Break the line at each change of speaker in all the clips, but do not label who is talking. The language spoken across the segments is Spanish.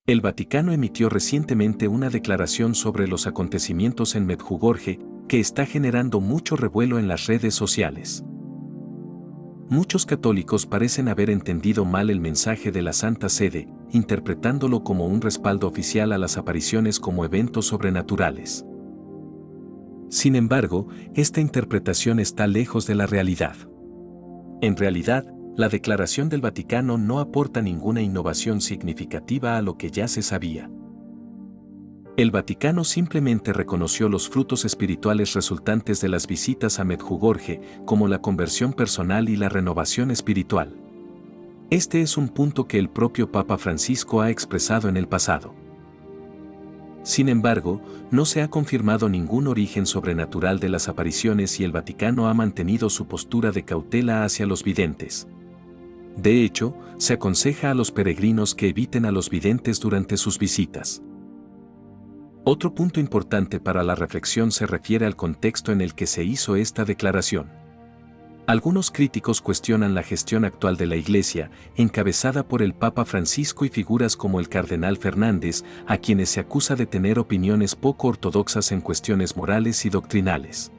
El Vaticano emitió recientemente una declaración sobre los acontecimientos en Medjugorje, que está generando mucho revuelo en las redes sociales. Muchos católicos parecen haber entendido mal el mensaje de la Santa Sede, interpretándolo como un respaldo oficial a las apariciones como eventos sobrenaturales. Sin embargo, esta interpretación está lejos de la realidad. En realidad, la declaración del Vaticano no aporta ninguna innovación significativa a lo que ya se sabía. El Vaticano simplemente reconoció los frutos espirituales resultantes de las visitas a Medjugorje, como la conversión personal y la renovación espiritual. Este es un punto que el propio Papa Francisco ha expresado en el pasado. Sin embargo, no se ha confirmado ningún origen sobrenatural de las apariciones y el Vaticano ha mantenido su postura de cautela hacia los videntes. De hecho, se aconseja a los peregrinos que eviten a los videntes durante sus visitas. Otro punto importante para la reflexión se refiere al contexto en el que se hizo esta declaración. Algunos críticos cuestionan la gestión actual de la Iglesia, encabezada por el Papa Francisco y figuras como el Cardenal Fernández, a quienes se acusa de tener opiniones poco ortodoxas en cuestiones morales y doctrinales.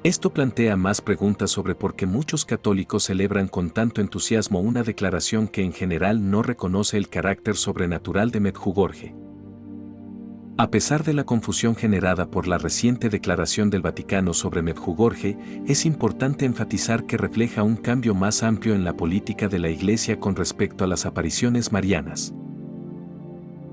Esto plantea más preguntas sobre por qué muchos católicos celebran con tanto entusiasmo una declaración que en general no reconoce el carácter sobrenatural de Medjugorje. A pesar de la confusión generada por la reciente declaración del Vaticano sobre Medjugorje, es importante enfatizar que refleja un cambio más amplio en la política de la Iglesia con respecto a las apariciones marianas.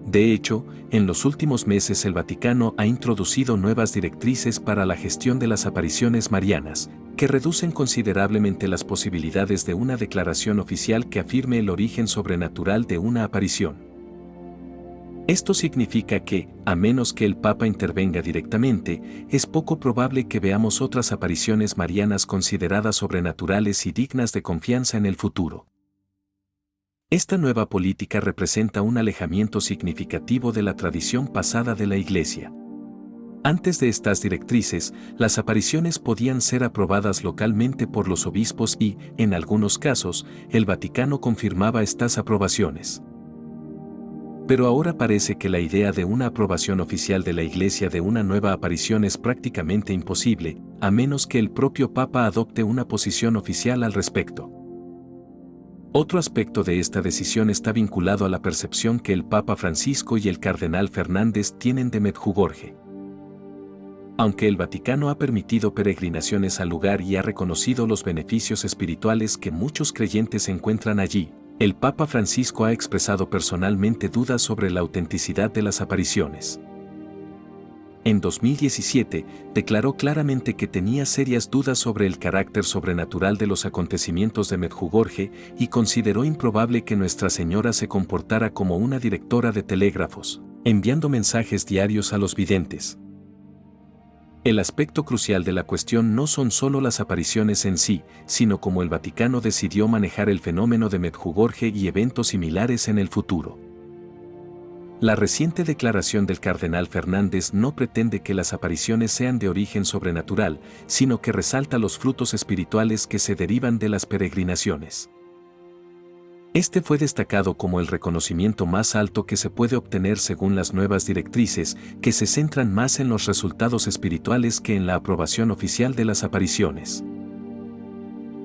De hecho, en los últimos meses el Vaticano ha introducido nuevas directrices para la gestión de las apariciones marianas, que reducen considerablemente las posibilidades de una declaración oficial que afirme el origen sobrenatural de una aparición. Esto significa que, a menos que el Papa intervenga directamente, es poco probable que veamos otras apariciones marianas consideradas sobrenaturales y dignas de confianza en el futuro. Esta nueva política representa un alejamiento significativo de la tradición pasada de la Iglesia. Antes de estas directrices, las apariciones podían ser aprobadas localmente por los obispos y, en algunos casos, el Vaticano confirmaba estas aprobaciones. Pero ahora parece que la idea de una aprobación oficial de la Iglesia de una nueva aparición es prácticamente imposible, a menos que el propio Papa adopte una posición oficial al respecto. Otro aspecto de esta decisión está vinculado a la percepción que el Papa Francisco y el Cardenal Fernández tienen de Medjugorje. Aunque el Vaticano ha permitido peregrinaciones al lugar y ha reconocido los beneficios espirituales que muchos creyentes encuentran allí, el Papa Francisco ha expresado personalmente dudas sobre la autenticidad de las apariciones. En 2017, declaró claramente que tenía serias dudas sobre el carácter sobrenatural de los acontecimientos de Medjugorje y consideró improbable que Nuestra Señora se comportara como una directora de telégrafos, enviando mensajes diarios a los videntes. El aspecto crucial de la cuestión no son solo las apariciones en sí, sino cómo el Vaticano decidió manejar el fenómeno de Medjugorje y eventos similares en el futuro. La reciente declaración del Cardenal Fernández no pretende que las apariciones sean de origen sobrenatural, sino que resalta los frutos espirituales que se derivan de las peregrinaciones. Este fue destacado como el reconocimiento más alto que se puede obtener según las nuevas directrices, que se centran más en los resultados espirituales que en la aprobación oficial de las apariciones.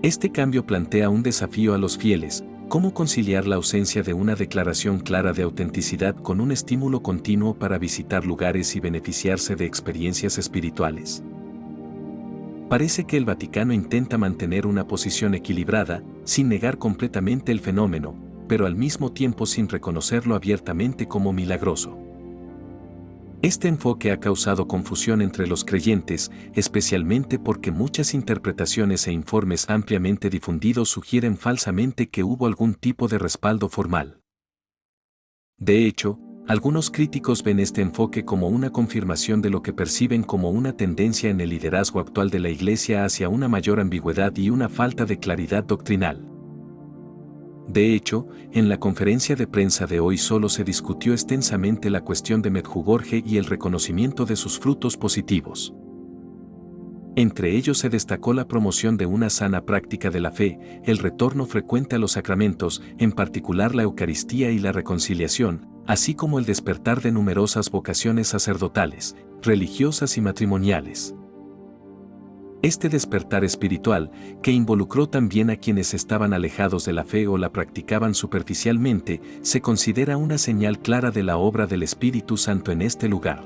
Este cambio plantea un desafío a los fieles: ¿cómo conciliar la ausencia de una declaración clara de autenticidad con un estímulo continuo para visitar lugares y beneficiarse de experiencias espirituales? Parece que el Vaticano intenta mantener una posición equilibrada, sin negar completamente el fenómeno, pero al mismo tiempo sin reconocerlo abiertamente como milagroso. Este enfoque ha causado confusión entre los creyentes, especialmente porque muchas interpretaciones e informes ampliamente difundidos sugieren falsamente que hubo algún tipo de respaldo formal. De hecho, algunos críticos ven este enfoque como una confirmación de lo que perciben como una tendencia en el liderazgo actual de la Iglesia hacia una mayor ambigüedad y una falta de claridad doctrinal. De hecho, en la conferencia de prensa de hoy solo se discutió extensamente la cuestión de Medjugorje y el reconocimiento de sus frutos positivos. Entre ellos se destacó la promoción de una sana práctica de la fe, el retorno frecuente a los sacramentos, en particular la Eucaristía y la reconciliación, así como el despertar de numerosas vocaciones sacerdotales, religiosas y matrimoniales. Este despertar espiritual, que involucró también a quienes estaban alejados de la fe o la practicaban superficialmente, se considera una señal clara de la obra del Espíritu Santo en este lugar.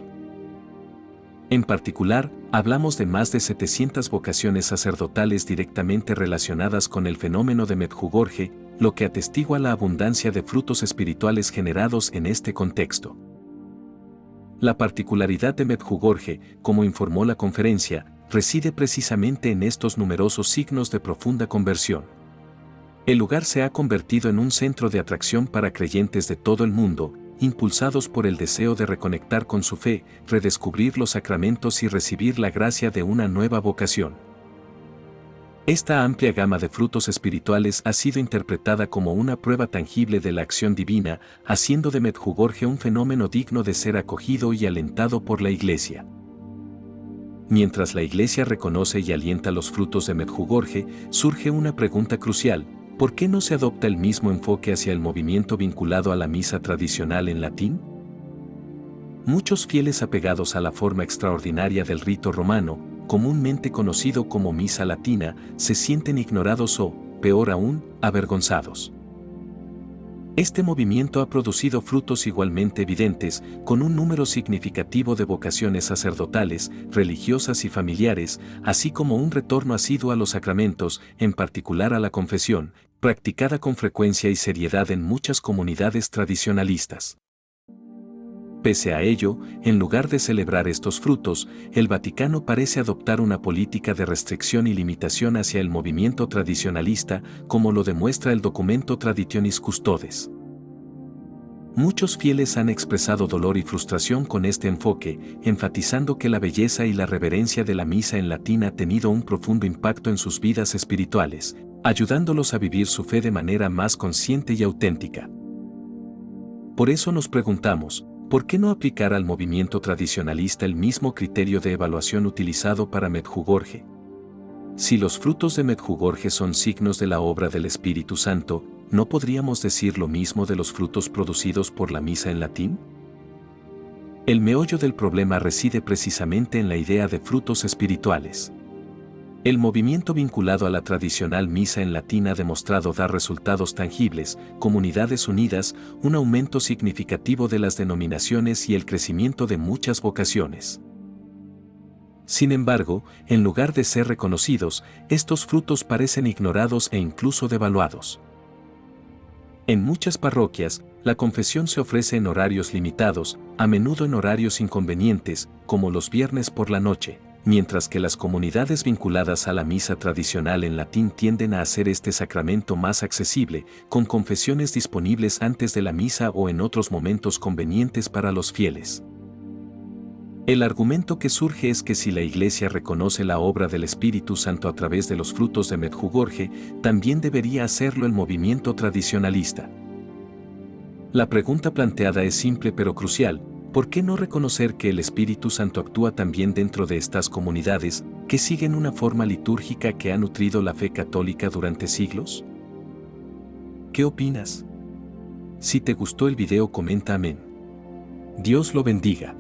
En particular, hablamos de más de 700 vocaciones sacerdotales directamente relacionadas con el fenómeno de Medjugorje, lo que atestigua la abundancia de frutos espirituales generados en este contexto. La particularidad de Medjugorje, como informó la conferencia, reside precisamente en estos numerosos signos de profunda conversión. El lugar se ha convertido en un centro de atracción para creyentes de todo el mundo, impulsados por el deseo de reconectar con su fe, redescubrir los sacramentos y recibir la gracia de una nueva vocación. Esta amplia gama de frutos espirituales ha sido interpretada como una prueba tangible de la acción divina, haciendo de Medjugorje un fenómeno digno de ser acogido y alentado por la Iglesia. Mientras la Iglesia reconoce y alienta los frutos de Medjugorje, surge una pregunta crucial: ¿por qué no se adopta el mismo enfoque hacia el movimiento vinculado a la misa tradicional en latín? Muchos fieles apegados a la forma extraordinaria del rito romano, comúnmente conocido como misa latina, se sienten ignorados o, peor aún, avergonzados. Este movimiento ha producido frutos igualmente evidentes, con un número significativo de vocaciones sacerdotales, religiosas y familiares, así como un retorno asiduo a los sacramentos, en particular a la confesión, practicada con frecuencia y seriedad en muchas comunidades tradicionalistas. Pese a ello, en lugar de celebrar estos frutos, el Vaticano parece adoptar una política de restricción y limitación hacia el movimiento tradicionalista, como lo demuestra el documento Traditionis Custodes. Muchos fieles han expresado dolor y frustración con este enfoque, enfatizando que la belleza y la reverencia de la misa en latín ha tenido un profundo impacto en sus vidas espirituales, ayudándolos a vivir su fe de manera más consciente y auténtica. Por eso nos preguntamos, ¿por qué no aplicar al movimiento tradicionalista el mismo criterio de evaluación utilizado para Medjugorje? Si los frutos de Medjugorje son signos de la obra del Espíritu Santo, ¿no podríamos decir lo mismo de los frutos producidos por la misa en latín? El meollo del problema reside precisamente en la idea de frutos espirituales. El movimiento vinculado a la tradicional misa en latín ha demostrado dar resultados tangibles, comunidades unidas, un aumento significativo de las denominaciones y el crecimiento de muchas vocaciones. Sin embargo, en lugar de ser reconocidos, estos frutos parecen ignorados e incluso devaluados. En muchas parroquias, la confesión se ofrece en horarios limitados, a menudo en horarios inconvenientes, como los viernes por la noche, mientras que las comunidades vinculadas a la misa tradicional en latín tienden a hacer este sacramento más accesible, con confesiones disponibles antes de la misa o en otros momentos convenientes para los fieles. El argumento que surge es que si la Iglesia reconoce la obra del Espíritu Santo a través de los frutos de Medjugorje, también debería hacerlo el movimiento tradicionalista. La pregunta planteada es simple pero crucial: ¿por qué no reconocer que el Espíritu Santo actúa también dentro de estas comunidades, que siguen una forma litúrgica que ha nutrido la fe católica durante siglos? ¿Qué opinas? Si te gustó el video, comenta amén. Dios lo bendiga.